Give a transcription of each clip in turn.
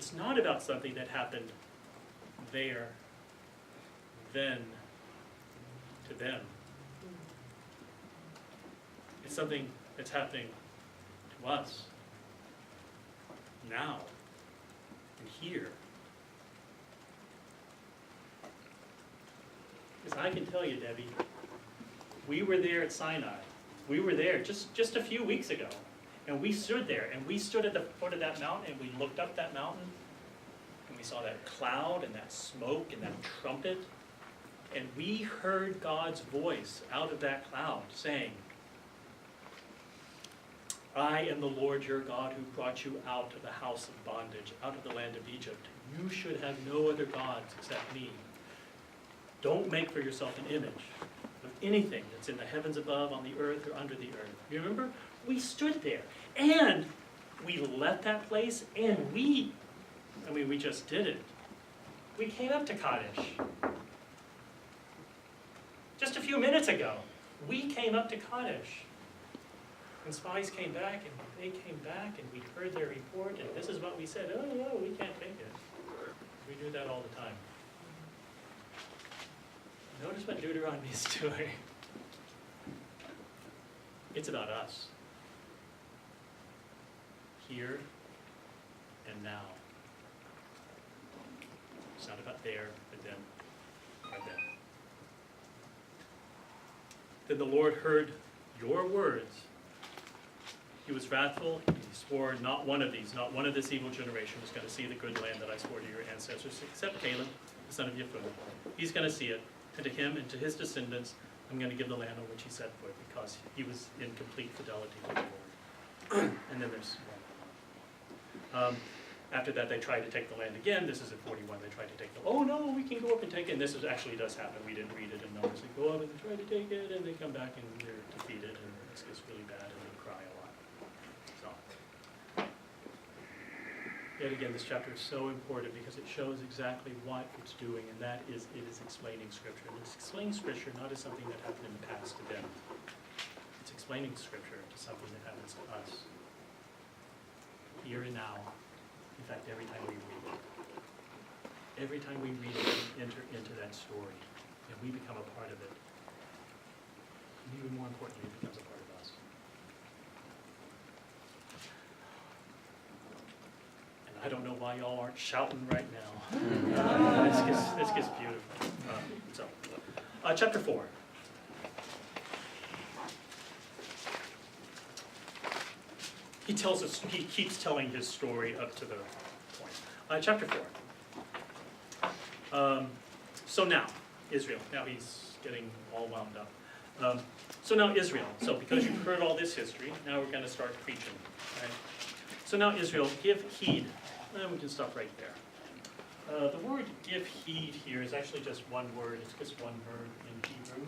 It's not about something that happened there, then, to them. It's something that's happening to us, now, and here. Because I can tell you, Debbie, we were there at Sinai. We were there just a few weeks ago. And we stood there, and we stood at the foot of that mountain, and we looked up that mountain, and we saw that cloud, and that smoke, and that trumpet, and we heard God's voice out of that cloud saying, I am the Lord your God who brought you out of the house of bondage, out of the land of Egypt. You should have no other gods except me. Don't make for yourself an image of anything that's in the heavens above, on the earth, or under the earth. You remember? We stood there, and we left that place, and we just did it. We came up to Kadesh. Just a few minutes ago, we came up to Kadesh. And spies came back, and they came back, and we heard their report, and this is what we said, oh no, we can't take it. We do that all the time. Notice what Deuteronomy is doing. It's about us. Here and now. It's not about there, but then, or then. Then the Lord heard your words. He was wrathful. He swore, not one of these, not one of this evil generation is going to see the good land that I swore to your ancestors, except Caleb, the son of Jephunneh. He's going to see it. And to him and to his descendants, I'm going to give the land on which he set foot, because he was in complete fidelity to the Lord. And then there's after that, they tried to take the land again. This is at 41. They tried to take the, oh no, we can go up and take it. And this actually does happen. We didn't read it in Numbers. They go up and they try to take it, and they come back and they're defeated, and it gets really bad, and they cry a lot. So, yet again, this chapter is so important because it shows exactly what it's doing, and that is, it is explaining Scripture. And it's explaining Scripture not as something that happened in the past to them. It's explaining Scripture to something that happens to us, here and now. In fact, every time we read it. Every time we read it, we enter into that story, and we become a part of it. And even more importantly, it becomes a part of us. And I don't know why y'all aren't shouting right now. This gets beautiful. Chapter 4. He tells us, he keeps telling his story up to the point. Chapter 4. So now, Israel. Now he's getting all wound up. So now Israel. So because you've heard all this history, now we're going to start preaching. Right? So now Israel, give heed. And we can stop right there. The word give heed here is actually just one word. It's just one verb in Hebrew.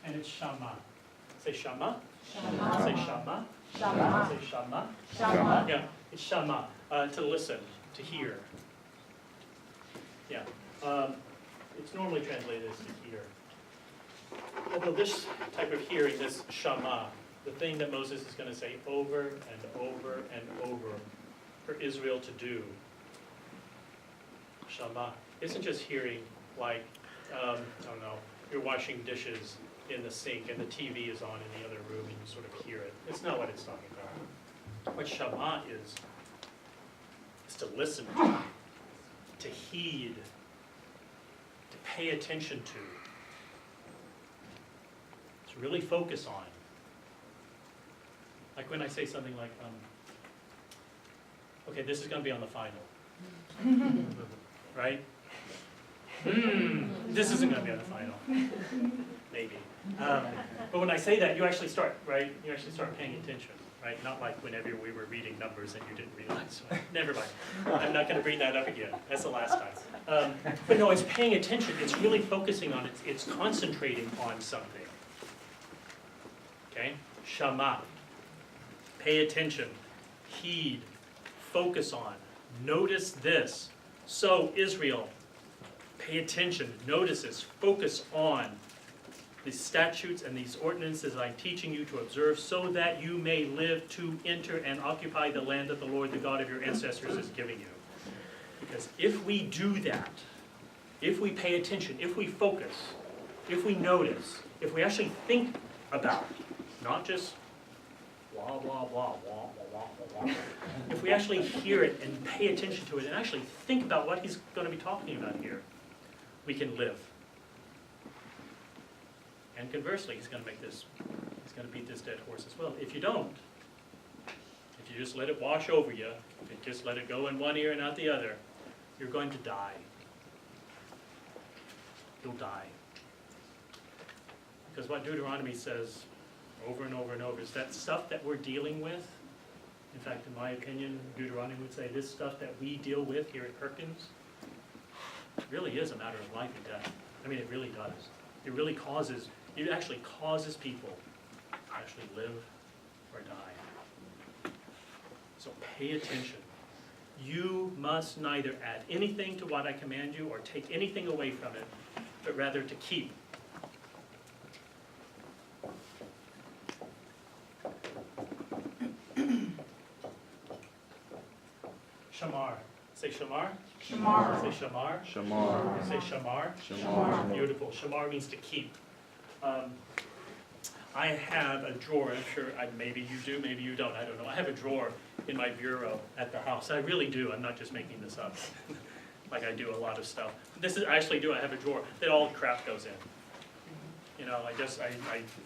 And it's shama. Say shama. Shama. Say shama. Shama. Say shama. Shama. Yeah, it's shama. To listen, to hear. Yeah. It's normally translated as to hear. Although this type of hearing, this shama, the thing that Moses is going to say over and over and over for Israel to do, shama, isn't just hearing like, I don't know, you're washing dishes in the sink and the TV is on in the other room and you sort of hear it. It's not what it's talking about. What shama is to listen to heed, to pay attention to really focus on. Like when I say something like, okay, this is going to be on the final. Right? This isn't going to be on the final. Maybe. But when I say that, you actually start, right? You actually start paying attention, right? Not like whenever we were reading Numbers and you didn't realize. Never mind. I'm not going to bring that up again. That's the last time. But no, it's paying attention. It's really focusing on it. It's concentrating on something. Okay? Shama. Pay attention. Heed. Focus on. Notice this. So, Israel, pay attention. Notice this. Focus on. these statutes and these ordinances I'm teaching you to observe, so that you may live to enter and occupy the land that the Lord, the God of your ancestors, is giving you. Because if we do that, if we pay attention, if we focus, if we notice, if we actually think about, not just blah, blah, blah, blah, blah, blah, blah. If we actually hear it and pay attention to it and actually think about what he's going to be talking about here, we can live. And conversely, he's going to beat this dead horse as well. If you don't, if you just let it wash over you, if you just let it go in one ear and out the other, you're going to die. You'll die. Because what Deuteronomy says over and over and over is that stuff that we're dealing with, in fact, in my opinion, Deuteronomy would say this stuff that we deal with here at Perkins really is a matter of life and death. I mean, it really does. It really causes, it actually causes people to actually live or die. So pay attention. You must neither add anything to what I command you or take anything away from it, but rather to keep. Shamar. Say shamar. Shamar. Say shamar. Shamar. Say shamar. Shamar. Beautiful. Shamar means to keep. I have a drawer. I'm sure maybe you do, maybe you don't. I don't know. I have a drawer in my bureau at the house. I really do. I'm not just making this up. Like I do a lot of stuff. I actually do. I have a drawer that all the crap goes in. You know, I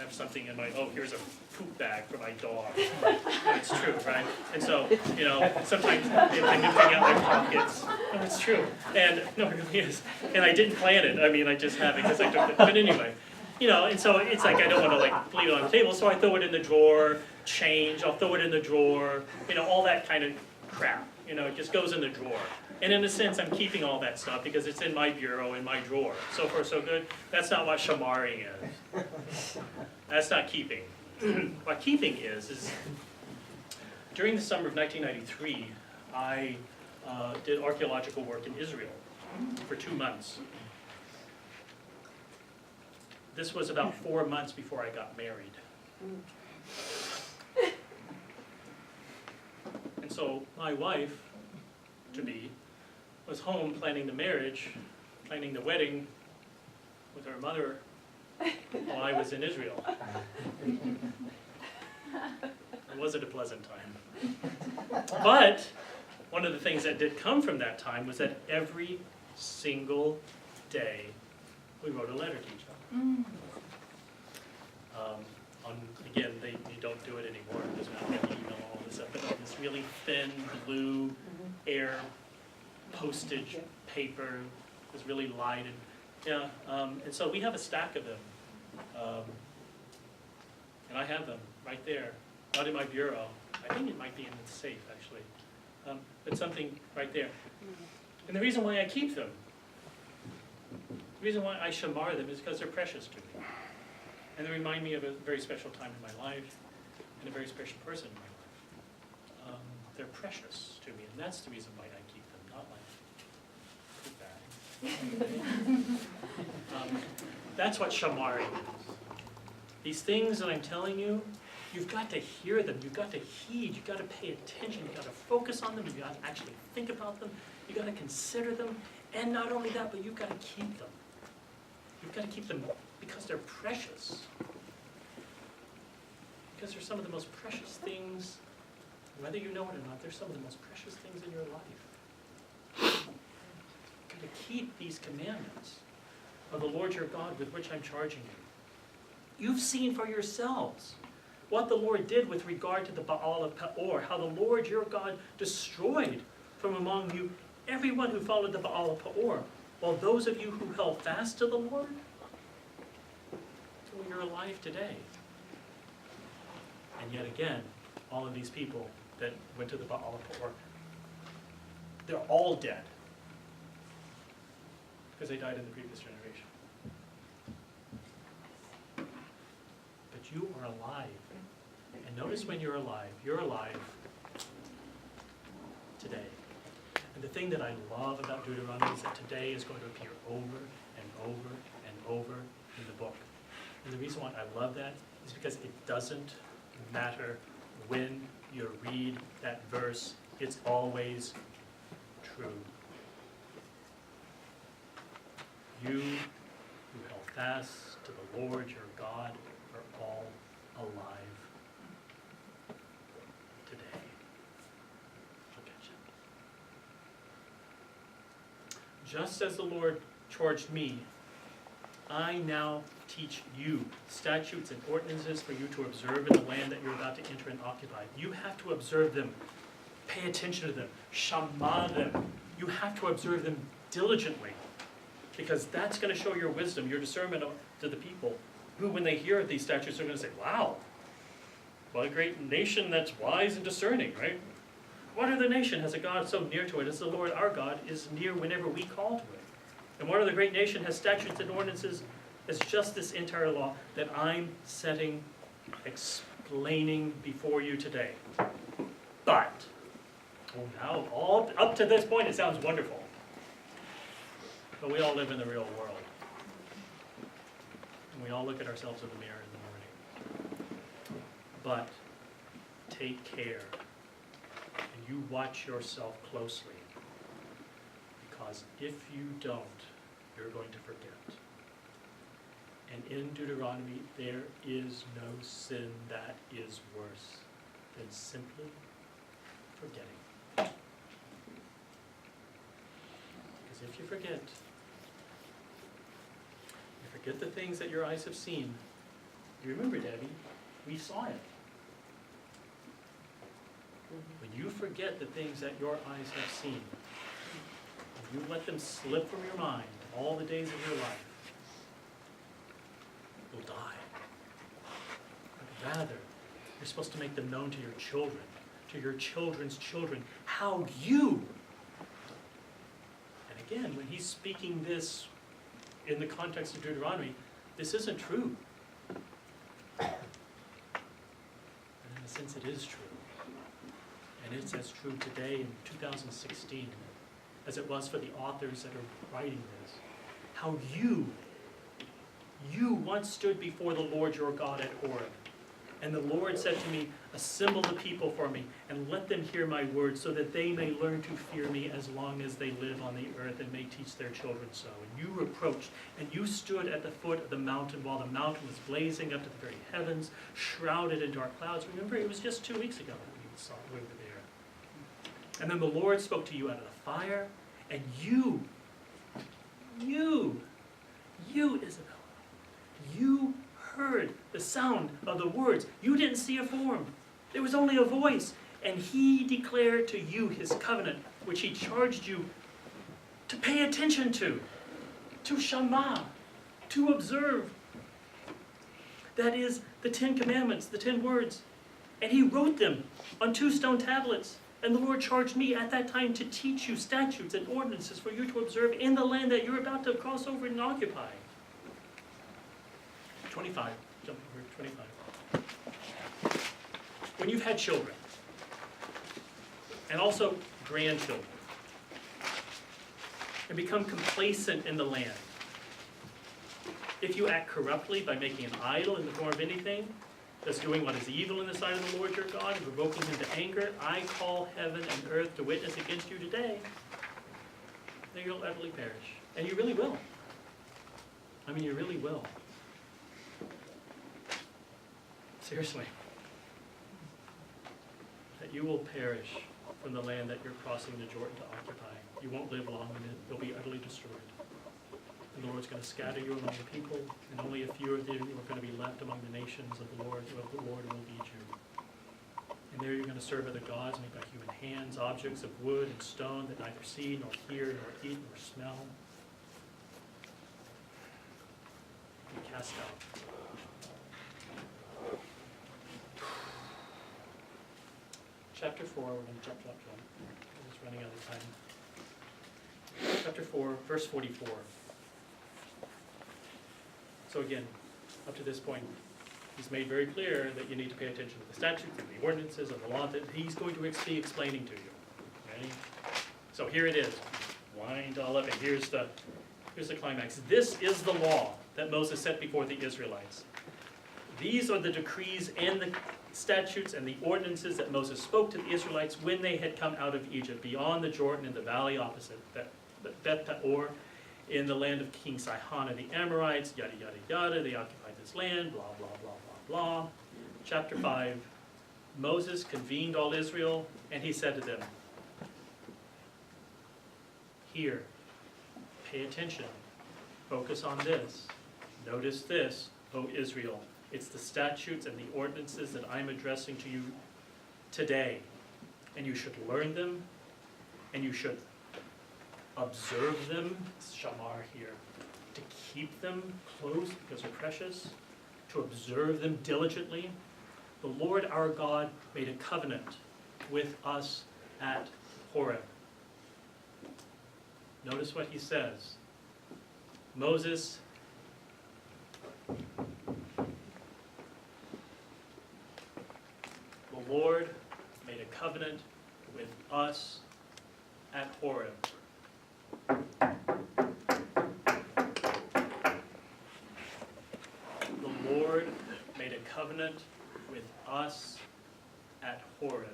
have something in my, here's a poop bag for my dog. It's true, right? And so, you know, sometimes I'm emptying out my pockets. No, it's true. And, no, it really is. And I didn't plan it. I mean, I just have it because I took it. But anyway, you know, and so it's like I don't want to, like, leave it on the table, so I throw it in the drawer, change, I'll throw it in the drawer, you know, all that kind of crap. You know, it just goes in the drawer. And in a sense, I'm keeping all that stuff because it's in my bureau, in my drawer. So far, so good. That's not what shamaring is. That's not keeping. What keeping is during the summer of 1993, I did archaeological work in Israel for 2 months. This was about 4 months before I got married. And so my wife, to be, was home planning the marriage, planning the wedding with her mother while I was in Israel. It wasn't a pleasant time. But one of the things that did come from that time was that every single day we wrote a letter to each other. Again, you don't do it anymore. It doesn't have to email all this stuff, but on this really thin blue air postage paper, it was really light, and yeah, and so we have a stack of them, and I have them right there, not in my bureau. I think it might be in the safe actually, but something right there. And the reason why I keep them, the reason why I shamar them is because they're precious to me. And they remind me of a very special time in my life and a very special person in my life. They're precious to me, and that's the reason why I keep them, not my poop bag. That's what shamaring is. These things that I'm telling you, you've got to hear them, you've got to heed, you've got to pay attention, you've got to focus on them, you've got to actually think about them, you've got to consider them, and not only that, but you've got to keep them. You've got to keep them because they're precious. Because they're some of the most precious things, whether you know it or not, they're some of the most precious things in your life. You've got to keep these commandments of the Lord your God with which I'm charging you. You've seen for yourselves what the Lord did with regard to the Baal of Peor, how the Lord your God destroyed from among you everyone who followed the Baal of Peor, while those of you who held fast to the Lord, you're alive today. And yet again, all of these people that went to the Baal of Peor, they're all dead because they died in the previous generation. But you are alive. And notice when you're alive today. And the thing that I love about Deuteronomy is that today is going to appear over and over and over in the book. And the reason why I love that is because it doesn't matter when you read that verse, it's always true. You who held fast to the Lord your God are all alive today. Look at you. Just as the Lord charged me, I now teach you statutes and ordinances for you to observe in the land that you're about to enter and occupy. You have to observe them. Pay attention to them. Shamar them. You have to observe them diligently, because that's going to show your wisdom, your discernment to the people, who, when they hear these statutes, are going to say, wow, what a great nation that's wise and discerning, right? What other nation has a God so near to it as the Lord our God is near whenever we call to it? And what other great nation has statutes and ordinances as just this entire law that I'm setting, explaining before you today? But, now, all up to this point, it sounds wonderful. But we all live in the real world. And we all look at ourselves in the mirror in the morning. But take care. And you watch yourself closely. Because if you don't, you're going to forget. And in Deuteronomy, there is no sin that is worse than simply forgetting. Because if you forget the things that your eyes have seen, you remember, Debbie, we saw it. When you forget the things that your eyes have seen, you let them slip from your mind all the days of your life, you'll die. But rather, you're supposed to make them known to your children, to your children's children, how you, and again, when he's speaking this in the context of Deuteronomy, this isn't true. But in a sense, it is true. And it's as true today in 2016 as it was for the authors that are writing this. How you once stood before the Lord your God at Horem. And the Lord said to me, assemble the people for me, and let them hear my words, so that they may learn to fear me as long as they live on the earth, and may teach their children so. And you reproached, and you stood at the foot of the mountain, while the mountain was blazing up to the very heavens, shrouded in dark clouds. Remember, it was just 2 weeks ago that we saw it over there. And then the Lord spoke to you out of the fire, and you, Isabel, you heard the sound of the words. You didn't see a form. There was only a voice. And he declared to you his covenant, which he charged you to pay attention to shamar, to observe. That is the 10 commandments, the 10 words. And he wrote them on 2 stone tablets. And the Lord charged me at that time to teach you statutes and ordinances for you to observe in the land that you're about to cross over and occupy. 25, jump over to 25. When you've had children, and also grandchildren, and become complacent in the land, if you act corruptly by making an idol in the form of anything, that's doing what is evil in the sight of the Lord your God, and provoking him to anger, I call heaven and earth to witness against you today, then you'll utterly perish. And you really will. I mean, you really will. Seriously. That you will perish from the land that you're crossing the Jordan to occupy. You won't live long in it. You'll be utterly destroyed. And the Lord's going to scatter you among the people, and only a few of you are going to be left among the nations of the Lord will lead you. And there you're going to serve other gods made by human hands, objects of wood and stone that neither see, nor hear, nor eat, nor smell. Be cast out. Chapter 4, we're going to jump. We're just running out of time. Chapter 4, verse 44. So again, up to this point, he's made very clear that you need to pay attention to the statutes and the ordinances and the law that he's going to be explaining to you. Ready? So here it is. Wind all up, and here's the climax. This is the law that Moses set before the Israelites. These are the decrees and the statutes and the ordinances that Moses spoke to the Israelites when they had come out of Egypt, beyond the Jordan in the valley opposite Beth Peor, in the land of King Sihon and the Amorites, yada, yada, yada. They occupied this land, blah, blah, blah, blah, blah. Chapter 5, Moses convened all Israel, and he said to them, here, pay attention, focus on this, notice this, O Israel. It's the statutes and the ordinances that I'm addressing to you today. And you should learn them, and you should observe them, shamar here, to keep them close because they're precious, to observe them diligently. The Lord our God made a covenant with us at Horem. Notice what he says. Moses the Lord made a covenant with us at Horem. The Lord made a covenant with us at Horem.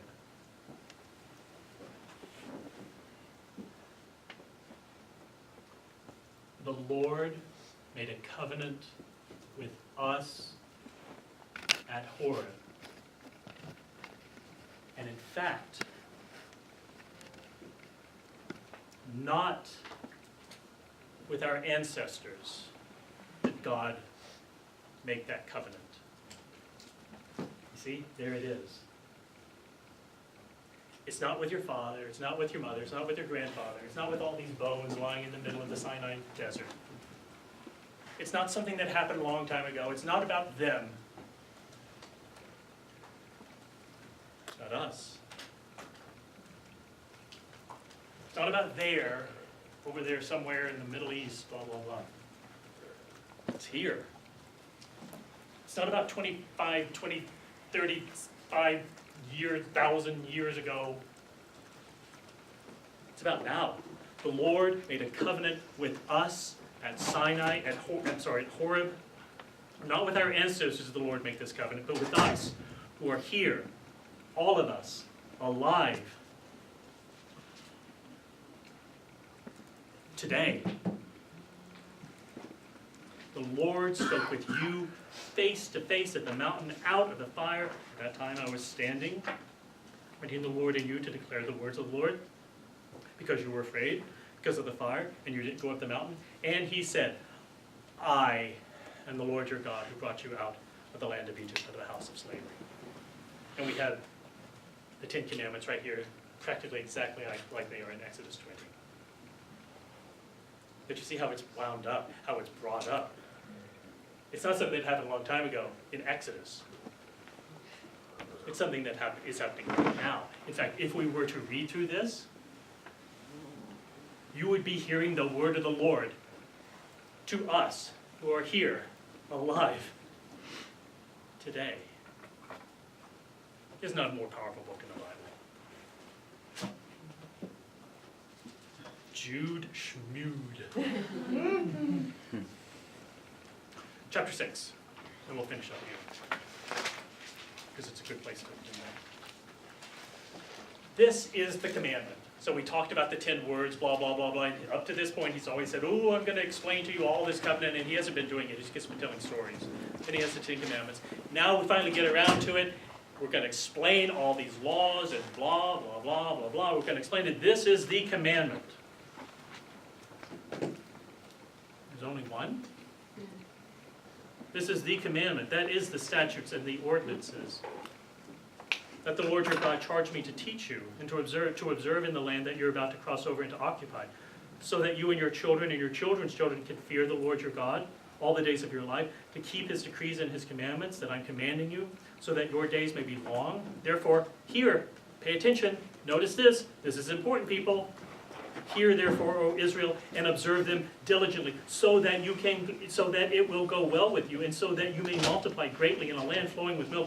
The Lord made a covenant with us at Horem. And in fact, not with our ancestors did God make that covenant. You see, there it is. It's not with your father, it's not with your mother, it's not with your grandfather, it's not with all these bones lying in the middle of the Sinai desert. It's not something that happened a long time ago. It's not about them. It's not us. It's not about there, over there somewhere in the Middle East, blah, blah, blah. It's here. It's not about 25, 20, 35 years, 1,000 years ago. It's about now. The Lord made a covenant with us at Sinai, at Horeb. Not with our ancestors did the Lord make this covenant, but with us who are here, all of us, alive today. The Lord spoke with you face to face at the mountain out of the fire. At that time I was standing between the Lord and you to declare the words of the Lord, because you were afraid because of the fire, and you didn't go up the mountain. And he said, I am the Lord your God who brought you out of the land of Egypt, out of the house of slavery. And we have the 10 Commandments right here, practically exactly like they are in Exodus 20. But you see how it's wound up, how it's brought up. It's not something that happened a long time ago in Exodus. It's something that is happening right now. In fact, if we were to read through this, you would be hearing the word of the Lord to us who are here, alive, today. There's not a more powerful book in the Bible. Jude Schmood. Chapter 6, and we'll finish up here, because it's a good place to begin. This is the commandment. So we talked about the 10 words, blah, blah, blah, blah. And up to this point, he's always said, oh, I'm going to explain to you all this covenant, and he hasn't been doing it. He just gets been telling stories. Then he has the 10 commandments. Now we finally get around to it. We're going to explain all these laws and blah, blah, blah, blah, blah. We're going to explain that this is the commandment. There's only one? This is the commandment. That is the statutes and the ordinances that the Lord your God charged me to teach you and to observe in the land that you're about to cross over and to occupy, so that you and your children and your children's children can fear the Lord your God all the days of your life, to keep his decrees and his commandments that I'm commanding you, so that your days may be long. Therefore, hear, pay attention, notice this is important, people. Hear therefore, O Israel, and observe them diligently, so that it will go well with you, and so that you may multiply greatly in a land flowing with milk